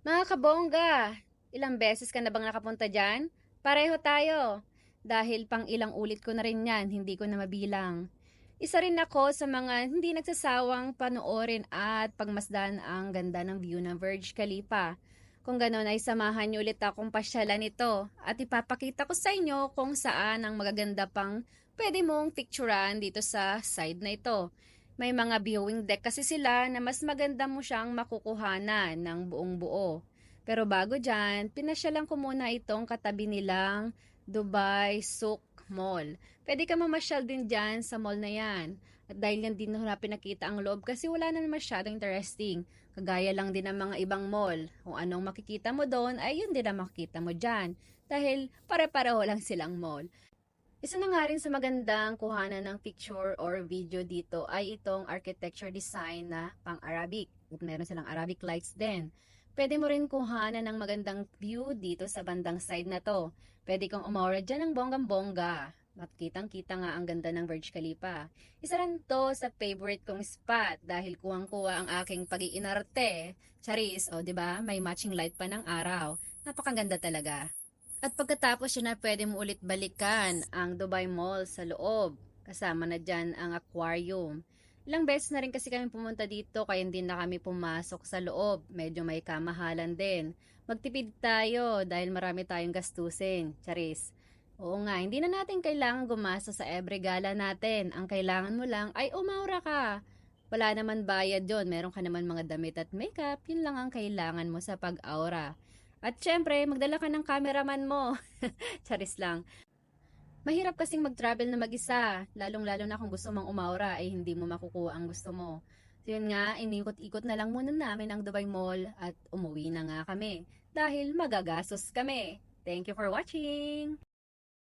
Mga kabongga, ilang beses ka na bang nakapunta dyan? Pareho tayo. Dahil pang ilang ulit ko na rin yan, hindi ko na mabilang. Isa rin ako sa mga hindi nagsasawang panoorin at pagmasdan ang ganda ng view ng Burj Khalifa. Kung gano'n ay samahan niyo ulit akong pasyalan ito at ipapakita ko sa inyo kung saan ang magaganda pang pwede mong picturean dito sa side na ito. May mga viewing deck kasi sila na mas maganda mo siyang makukuhanan ng buong buo. Pero bago dyan, pinasyalan ko muna itong katabi nilang Dubai Souk Mall. Pwede ka mamasyal din dyan sa mall na yan. At dahil yan din na pinakita ang loob kasi wala na masyadong interesting. Kagaya lang din ng mga ibang mall. Kung anong makikita mo doon ay yun din ang makikita mo dyan. Dahil pare-pareho lang silang mall. Isa na nga rin sa magandang kuhanan ng picture or video dito ay itong architecture design na pang-Arabic. At meron silang Arabic lights din. Pwede mo rin kuhanan ng magandang view dito sa bandang side na to. Pwede kang umawra dyan ng bonggang-bongga. Makitang-kita nga ang ganda ng Burj Khalifa. Isa rin to sa favorite kong spot dahil kuwang-kuwa ang aking pag-iinarte. Charis, o 'di ba? May matching light pa ng araw. Napakaganda talaga. At pagkatapos yun na pwede mo ulit balikan ang Dubai Mall sa loob. Kasama na dyan ang aquarium. Ilang beses na rin kasi kami pumunta dito kaya hindi na kami pumasok sa loob. Medyo may kamahalan din. Magtipid tayo dahil marami tayong gastusin. Charis. Oo nga, hindi na natin kailangan gumasa sa every gala natin. Ang kailangan mo lang ay umaura ka. Wala naman bayad yon. Meron ka naman mga damit at makeup. Yun lang ang kailangan mo sa pag-aura. At syempre, magdala ka ng cameraman mo. Charis lang. Mahirap kasing mag-travel na mag-isa, lalong-lalo na kung gusto mong umaura ay hindi mo makukuha ang gusto mo. So yun nga, inikot-ikot na lang muna namin ang Dubai Mall at umuwi na nga kami dahil magagastos kami. Thank you for watching!